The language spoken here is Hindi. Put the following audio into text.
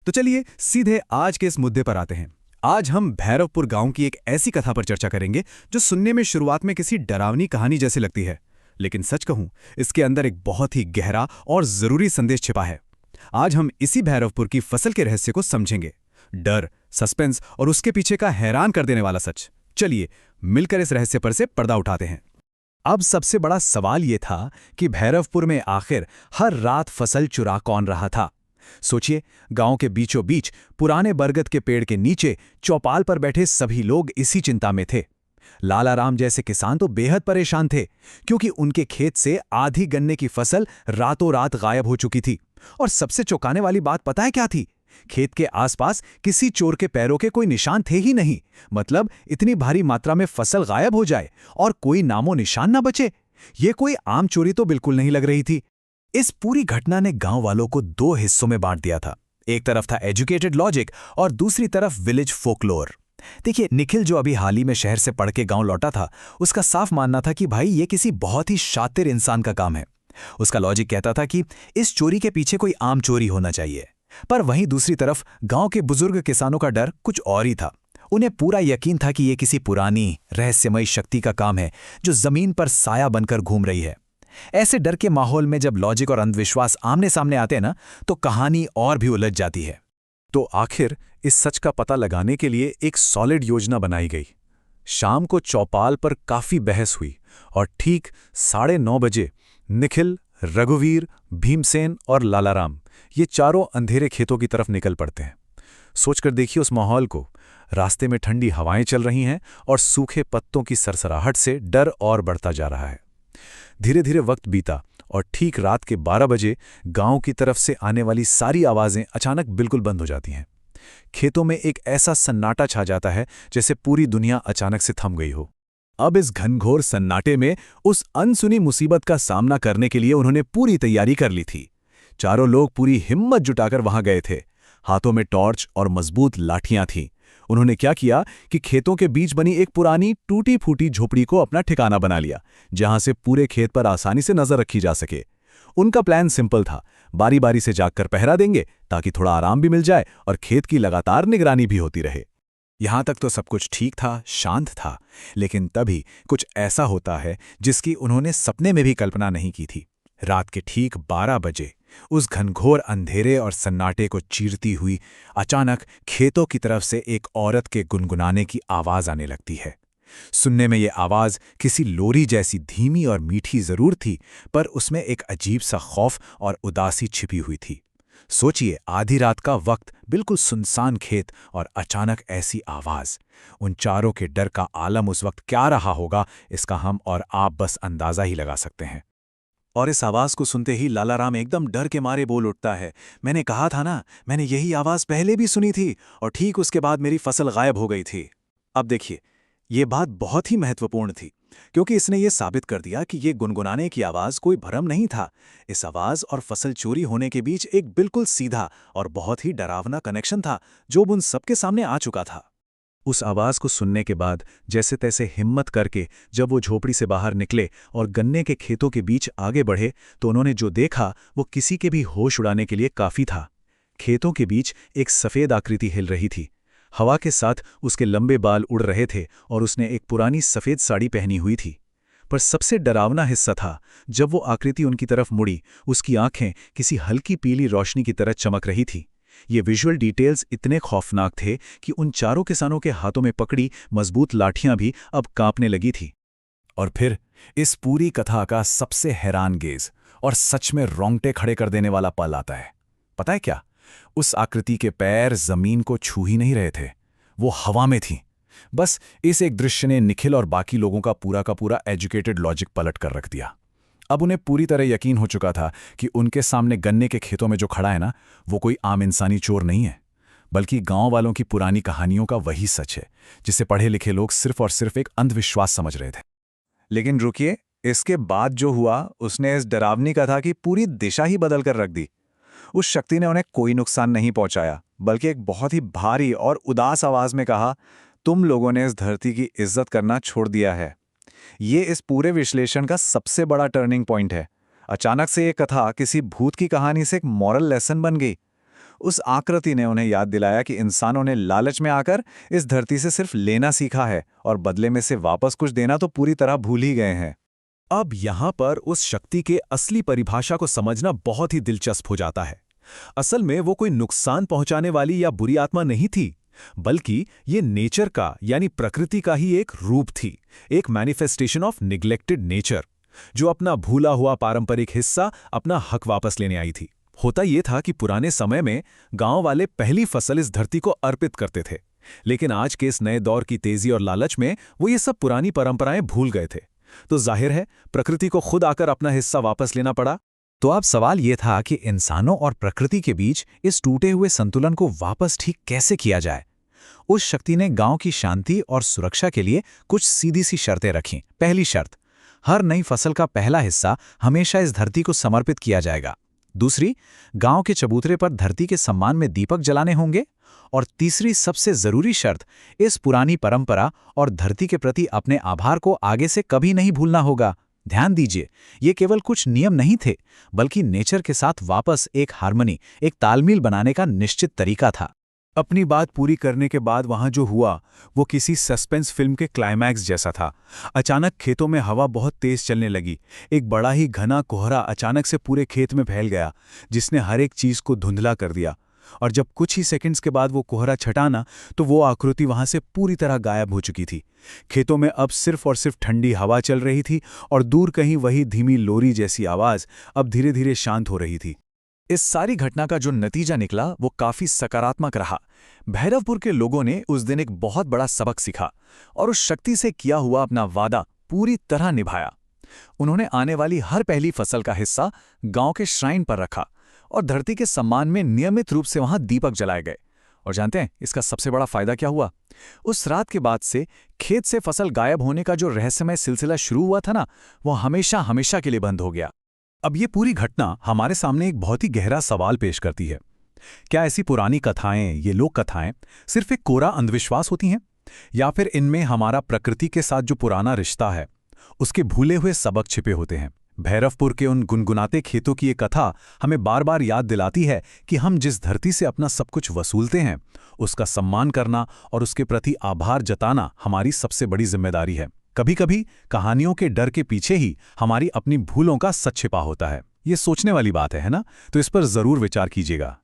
तो चलिए सीधे आज के इस मुद्दे पर आते हैं। आज हम भैरवपुर गांव की एक ऐसी कथा पर चर्चा करेंगे जो सुनने में शुरुआत में किसी डरावनी कहानी जैसी लगती है, लेकिन सच कहूं इसके अंदर एक बहुत ही गहरा और जरूरी संदेश छिपा है। आज हम इसी भैरवपुर की फसल के रहस्य को समझेंगे, डर, सस्पेंस और उसके पीछे का हैरान कर देने वाला सच। चलिए मिलकर इस रहस्य पर से पर्दा उठाते हैं। अब सबसे बड़ा सवाल यह था कि भैरवपुर में आखिर हर रात फसल चुरा कौन रहा था। सोचिए, गांव के बीचों बीच पुराने बरगद के पेड़ के नीचे चौपाल पर बैठे सभी लोग इसी चिंता में थे। लालाराम जैसे किसान तो बेहद परेशान थे, क्योंकि उनके खेत से आधी गन्ने की फसल रातों रात गायब हो चुकी थी। और सबसे चौंकाने वाली बात पता है क्या थी? खेत के आसपास किसी चोर के पैरों के कोई निशान थे ही नहीं। मतलब इतनी भारी मात्रा में फसल गायब हो जाए और कोई नामो निशान ना बचे, ये कोई आम चोरी तो बिल्कुल नहीं लग रही थी। इस पूरी घटना ने गांव वालों को दो हिस्सों में बांट दिया था। एक तरफ था एजुकेटेड लॉजिक और दूसरी तरफ विलेज फोकलोर। देखिए, निखिल जो अभी हाल ही में शहर से पढ़ के गांव लौटा था, उसका साफ मानना था कि भाई ये किसी बहुत ही शातिर इंसान का काम है। उसका लॉजिक कहता था कि इस चोरी के पीछे कोई आम चोरी होना चाहिए। पर वहीं दूसरी तरफ गांव के बुजुर्ग किसानों का डर कुछ और ही था। उन्हें पूरा यकीन था कि ये किसी पुरानी रहस्यमयी शक्ति का काम है जो जमीन पर साया बनकर घूम रही है। ऐसे डर के माहौल में जब लॉजिक और अंधविश्वास आमने सामने आते हैं ना, तो कहानी और भी उलझ जाती है। तो आखिर इस सच का पता लगाने के लिए एक सॉलिड योजना बनाई गई। शाम को चौपाल पर काफी बहस हुई और ठीक 9:30 बजे निखिल, रघुवीर, भीमसेन और लालाराम ये चारों अंधेरे खेतों की तरफ निकल पड़ते हैं। सोचकर देखिए उस माहौल को। रास्ते में ठंडी हवाएं चल रही हैं और सूखे पत्तों की सरसराहट से डर और बढ़ता जा रहा है। धीरे धीरे वक्त बीता और ठीक रात के 12 बजे गांव की तरफ से आने वाली सारी आवाजें अचानक बिल्कुल बंद हो जाती हैं। खेतों में एक ऐसा सन्नाटा छा जाता है जैसे पूरी दुनिया अचानक से थम गई हो। अब इस घनघोर सन्नाटे में उस अनसुनी मुसीबत का सामना करने के लिए उन्होंने पूरी तैयारी कर ली थी। चारों लोग पूरी हिम्मत जुटाकर वहां गए थे। हाथों में टॉर्च और मजबूत लाठियां थीं। उन्होंने क्या किया कि खेतों के बीच बनी एक पुरानी टूटी फूटी झोपड़ी को अपना ठिकाना बना लिया, जहां से पूरे खेत पर आसानी से नजर रखी जा सके। उनका प्लान सिंपल था, बारी बारी से जागकर पहरा देंगे ताकि थोड़ा आराम भी मिल जाए और खेत की लगातार निगरानी भी होती रहे। यहां तक तो सब कुछ ठीक था, शांत था, लेकिन तभी कुछ ऐसा होता है जिसकी उन्होंने सपने में भी कल्पना नहीं की थी। रात के ठीक 12 बजे उस घनघोर अंधेरे और सन्नाटे को चीरती हुई अचानक खेतों की तरफ से एक औरत के गुनगुनाने की आवाज आने लगती है। सुनने में ये आवाज किसी लोरी जैसी धीमी और मीठी जरूर थी, पर उसमें एक अजीब सा खौफ और उदासी छिपी हुई थी। सोचिए, आधी रात का वक्त, बिल्कुल सुनसान खेत और अचानक ऐसी आवाज। उन चारों के डर का आलम उस वक्त क्या रहा होगा, इसका हम और आप बस अंदाजा ही लगा सकते हैं। और इस आवाज को सुनते ही लालाराम एकदम डर के मारे बोल उठता है, मैंने कहा था ना, मैंने यही आवाज पहले भी सुनी थी और ठीक उसके बाद मेरी फसल गायब हो गई थी। अब देखिए, ये बात बहुत ही महत्वपूर्ण थी, क्योंकि इसने ये साबित कर दिया कि ये गुनगुनाने की आवाज कोई भ्रम नहीं था। इस आवाज और फसल चोरी होने के बीच एक बिल्कुल सीधा और बहुत ही डरावना कनेक्शन था, जो उन सबके सामने आ चुका था। उस आवाज को सुनने के बाद जैसे तैसे हिम्मत करके जब वो झोपड़ी से बाहर निकले और गन्ने के खेतों के बीच आगे बढ़े, तो उन्होंने जो देखा वो किसी के भी होश उड़ाने के लिए काफी था। खेतों के बीच एक सफेद आकृति हिल रही थी। हवा के साथ उसके लंबे बाल उड़ रहे थे और उसने एक पुरानी सफेद साड़ी पहनी हुई थी। पर सबसे डरावना हिस्सा था जब वो आकृति उनकी तरफ मुड़ी। उसकी आंखें किसी हल्की पीली रोशनी की तरह चमक रही थी। ये विजुअल डिटेल्स इतने खौफनाक थे कि उन चारों किसानों के हाथों में पकड़ी मजबूत लाठियां भी अब कांपने लगी थी। और फिर इस पूरी कथा का सबसे हैरानगेज और सच में रोंगटे खड़े कर देने वाला पल आता है। पता है क्या? उस आकृति के पैर जमीन को छू ही नहीं रहे थे, वो हवा में थी। बस इस एक दृश्य ने निखिल और बाकी लोगों का पूरा एजुकेटेड लॉजिक पलट कर रख दिया। अब उन्हें पूरी तरह यकीन हो चुका था कि उनके सामने गन्ने के खेतों में जो खड़ा है ना, वो कोई आम इंसानी चोर नहीं है, बल्कि गांव वालों की पुरानी कहानियों का वही सच है जिसे पढ़े लिखे लोग सिर्फ और सिर्फ एक अंधविश्वास समझ रहे थे। लेकिन रुकिए, इसके बाद जो हुआ उसने इस डरावनी कथा की पूरी दिशा ही बदल कर रख दी। उस शक्ति ने उन्हें कोई नुकसान नहीं पहुंचाया, बल्कि एक बहुत ही भारी और उदास आवाज में कहा, तुम लोगों ने इस धरती की इज्जत करना छोड़ दिया है। ये इस पूरे विश्लेषण का सबसे बड़ा टर्निंग पॉइंट है। अचानक से ये कथा किसी भूत की कहानी से एक मॉरल लेसन बन गई। उस आकृति ने उन्हें याद दिलाया कि इंसानों ने लालच में आकर इस धरती से सिर्फ लेना सीखा है और बदले में से वापस कुछ देना तो पूरी तरह भूल ही गए हैं। अब यहां पर उस शक्ति के असली परिभाषा को समझना बहुत ही दिलचस्प हो जाता है। असल में वो कोई नुकसान पहुंचाने वाली या बुरी आत्मा नहीं थी, बल्कि ये नेचर का यानी प्रकृति का ही एक रूप थी, एक मैनिफेस्टेशन ऑफ निग्लेक्टेड नेचर, जो अपना भूला हुआ पारंपरिक हिस्सा, अपना हक वापस लेने आई थी। होता ये था कि पुराने समय में गांव वाले पहली फसल इस धरती को अर्पित करते थे, लेकिन आज के इस नए दौर की तेजी और लालच में वो ये सब पुरानी परंपराएं भूल गए थे। तो जाहिर है प्रकृति को खुद आकर अपना हिस्सा वापस लेना पड़ा। तो अब सवाल ये था कि इंसानों और प्रकृति के बीच इस टूटे हुए संतुलन को वापस ठीक कैसे किया जाए। उस शक्ति ने गांव की शांति और सुरक्षा के लिए कुछ सीधी सी शर्तें रखीं। पहली शर्त, हर नई फसल का पहला हिस्सा हमेशा इस धरती को समर्पित किया जाएगा। दूसरी, गांव के चबूतरे पर धरती के सम्मान में दीपक जलाने होंगे। और तीसरी सबसे जरूरी शर्त, इस पुरानी परंपरा और धरती के प्रति अपने आभार को आगे से कभी नहीं भूलना होगा। ध्यान दीजिए, ये केवल कुछ नियम नहीं थे, बल्कि नेचर के साथ वापस एक हार्मनी, एक तालमेल बनाने का निश्चित तरीका था। अपनी बात पूरी करने के बाद वहां जो हुआ वो किसी सस्पेंस फिल्म के क्लाइमैक्स जैसा था। अचानक खेतों में हवा बहुत तेज चलने लगी। एक बड़ा ही घना कोहरा अचानक से पूरे खेत में फैल गया, जिसने हर एक चीज को धुंधला कर दिया। और जब कुछ ही सेकंड्स के बाद वो कोहरा छटाना, तो वो आकृति वहां से पूरी तरह गायब हो चुकी थी। खेतों में अब सिर्फ और सिर्फ ठंडी हवा चल रही थी और दूर कहीं वही धीमी लोरी जैसी आवाज अब धीरे धीरे शांत हो रही थी। इस सारी घटना का जो नतीजा निकला वो काफी सकारात्मक रहा। भैरवपुर के लोगों ने उस दिन एक बहुत बड़ा सबक सीखा और उस शक्ति से किया हुआ अपना वादा पूरी तरह निभाया। उन्होंने आने वाली हर पहली फसल का हिस्सा गांव के श्राइन पर रखा और धरती के सम्मान में नियमित रूप से वहां दीपक जलाए गए। और जानते हैं इसका सबसे बड़ा फायदा क्या हुआ? उस रात के बाद से खेत से फसल गायब होने का जो रहस्यमय सिलसिला शुरू हुआ था ना, वो हमेशा हमेशा के लिए बंद हो गया। अब ये पूरी घटना हमारे सामने एक बहुत ही गहरा सवाल पेश करती है। क्या ऐसी पुरानी कथाएं, ये लोक कथाएं, सिर्फ एक कोरा अंधविश्वास होती हैं, या फिर इनमें हमारा प्रकृति के साथ जो पुराना रिश्ता है उसके भूले हुए सबक छिपे होते हैं? भैरवपुर के उन गुनगुनाते खेतों की ये कथा हमें बार बार याद दिलाती है कि हम जिस धरती से अपना सब कुछ वसूलते हैं, उसका सम्मान करना और उसके प्रति आभार जताना हमारी सबसे बड़ी जिम्मेदारी है। कभी-कभी कहानियों के डर के पीछे ही हमारी अपनी भूलों का सच छिपा होता है। ये सोचने वाली बात है ना? तो इस पर जरूर विचार कीजिएगा।